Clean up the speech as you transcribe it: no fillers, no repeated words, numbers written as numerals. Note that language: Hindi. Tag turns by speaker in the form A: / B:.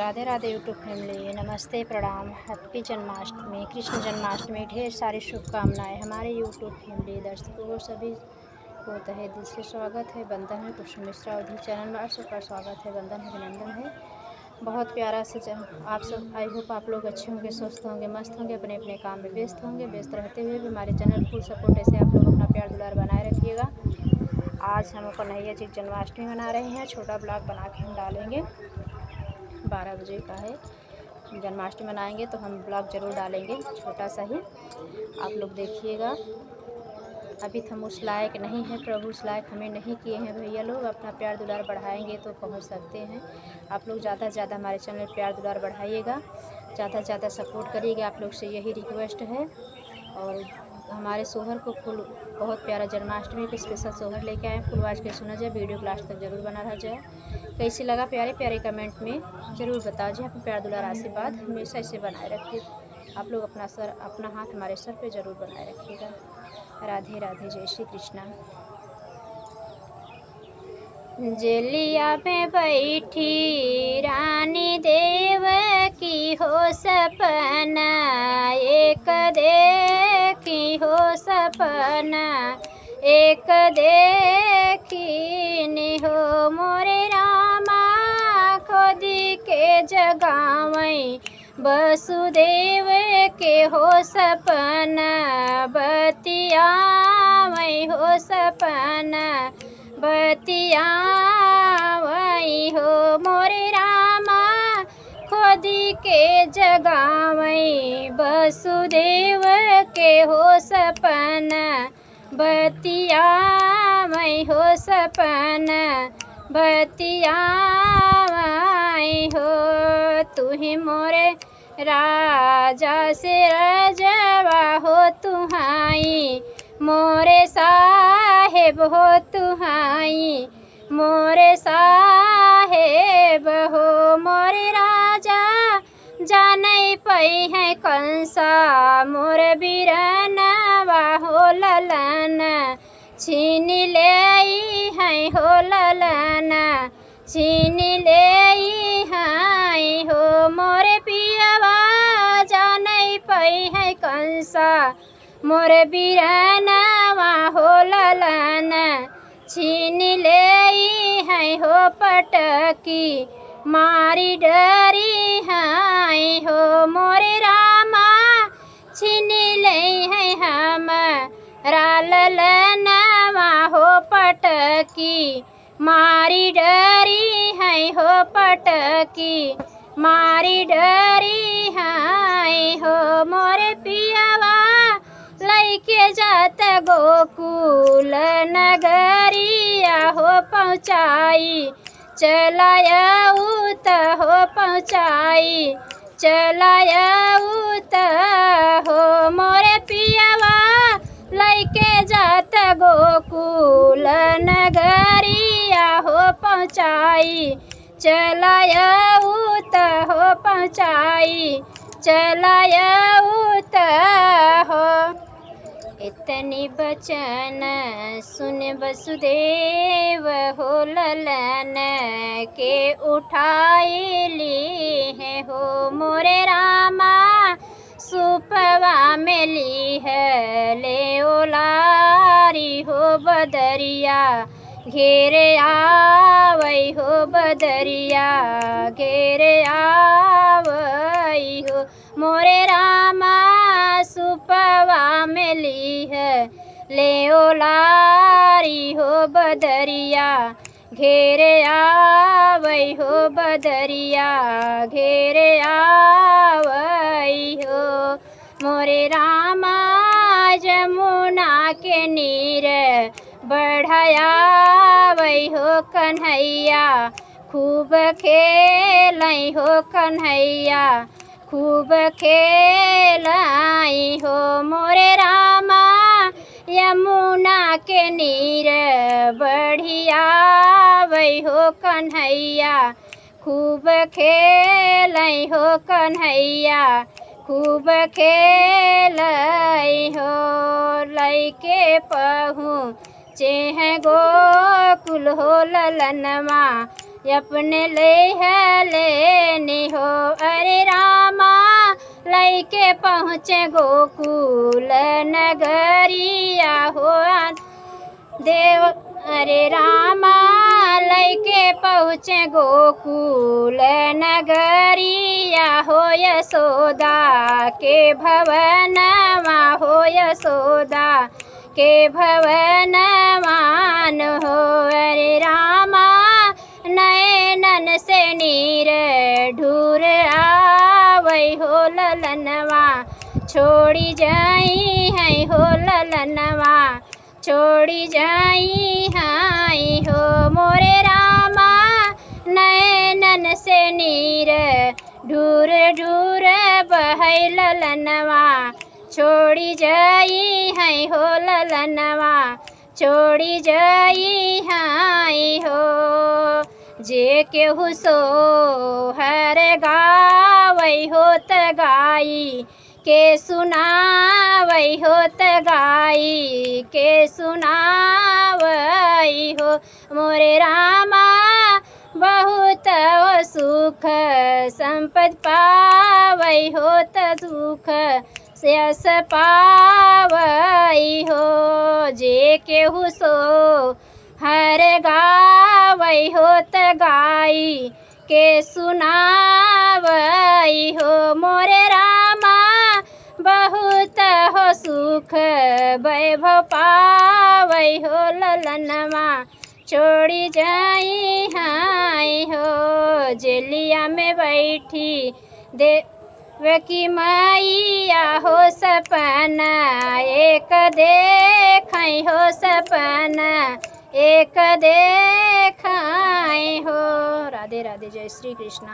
A: राधे राधे यूट्यूब फैमिली, नमस्ते प्रणाम। हैप्पी जन्माष्टमी, कृष्ण जन्माष्टमी, ढेर सारी शुभकामनाएं हमारे यूट्यूब फैमिली दर्शकों को सभी को तहे दिल से स्वागत है। बंधन है कुसुम मिश्रा अवधि चैनल में सबका स्वागत है, वंदन है, अभिनंदन है। बहुत प्यारा से आप सब, आई होप आप लोग अच्छे होंगे, स्वस्थ होंगे, मस्त होंगे, अपने अपने काम में व्यस्त होंगे। व्यस्त रहते हुए भी हमारे चैनल फुल सपोर्ट ऐसे आप लोग अपना प्यार दुलार बनाए रखिएगा। आज हम कन्हैया जी जन्माष्टमी मना रहे हैं, छोटा ब्लॉग बना के हम डालेंगे। 12 बजे का है, जन्माष्टमी मनाएंगे तो हम ब्लॉग ज़रूर डालेंगे, छोटा सा ही, आप लोग देखिएगा। अभी तो हम उस लायक नहीं हैं, प्रभु उस लायक हमें नहीं किए हैं भैया लोग। अपना प्यार दुलार बढ़ाएंगे तो पहुंच सकते हैं। आप लोग ज़्यादा से ज़्यादा हमारे चैनल प्यार दुलार बढ़ाइएगा, ज़्यादा से ज़्यादा सपोर्ट करिएगा, आप लोग से यही रिक्वेस्ट है। और हमारे सोहर को फुल बहुत प्यारा जन्माष्टमी पे स्पेशल सोहर लेके आए, फुल आवाज़ के सुना जाए, वीडियो को लास्ट तक जरूर बना रहा जाए। कैसी लगा प्यारे प्यारे कमेंट में ज़रूर बताओ जी। अपना प्यार दुलार आशीर्वाद हमेशा इसे बनाए रखिए। आप लोग अपना हाथ हमारे सर पे ज़रूर बनाए रखिएगा। राधे राधे, जय श्री कृष्णा। जेलिया में बैठी रानी देव की हो सपना, एक देखी हो सपना, एक देखी हो मोरे रामा, खोदी के जगावई वसुदेव के हो सपना, बतियावई हो सपना, बतियावई हो मोरे रामा, खोदी के जगावई वसुदेव के हो सपना, बतियावई हो सपना, बतियावई हो। तुही मोरे राजा से रजवा हो तुहाई, मोरे साहेब हो तुहाई, मोरे साहेब हो। मोरे राजा जानै पई है कंसा, मोरे बिरनवा हो ललन, छीन ले है हो ललन, छीन ले है हो। मोरे पियवा जानै पई है कंसा, मोरे बिरनवा हो ललन, छीन ले है हो पटकी, मारी डरी है हो। मोरे रामा छीन ले है हम ललनवा हो पटकी, मारी डरी है हो पटकी, मारी डरी है हो। मोरे पियावा लैके जात गोकुल नगरिया हो पहुँचाई, चलायउत हो पहुँचाई, चलायउत हो। मोरे पियावा लैके जात गोकुल नगरिया हो पहुँचाई, चलायउत हो पहुँचाई, चलायउत हो। इतनी बचन सुन वसुदेव हो ललन के उठाई ली है हो। मोरे रामा सुपवा में ली है ले ओलारी हो बदरिया, घेरे आवई हो बदरिया, घेरे आवई हो। मोरे रामा सुपवा में ली है ले ओलारी हो बदरिया, घेरे आवई हो बदरिया, घेरे आवई हो। मोरे रामा जमुना के नीर बढ़ायावई हो कन्हैया, खूब खेलई हो कन्हैया, खूब खेलाई हो। मोरे रामा यमुना के नीर बढ़ियावई हो कन्हैया, खूब खेलई हो कन्हैया, खूब खेलई हो। लैके पहुँचे हैं गोकुल हो ललनमा, अपने ले है लेनी हो। अरे रामा लैके पहुँचे गोकुल नगरिया हो देव। अरे रामा लैके पहुँचे गोकुल नगरिया हो यशोदा के भवनमा हो यशोदा के भवनमान हो। अरे रामा नयनन से नीर ढूर आवै हो ललनवा छोड़ी जाई है हो ललनवा छोड़ी जाई हाई हो। मोरे रामा नयनन से नीर ढूर ढूर बहै ललनवा छोड़ी जाई है हो ललनवा छोड़ी जाई हाई हो। जे केहू सो हर गावै होत गाई के सुनावै होत गाई के सुनावै हो। मोरे रामा बहुत सुख संपद पावै होत दुख यस पावै हो। जे केहू सो हर गावै होत गाई के सुनावै हो। मोरे रामा बहुत हो सुख वैभव पावै हो ललनवा छोड़ी जाई हाय हो। जेलिया में बैठी देवकी मैया हो सपना एक देखै हो सपना एक देखै हो। राधे राधे। जय श्री कृष्ण।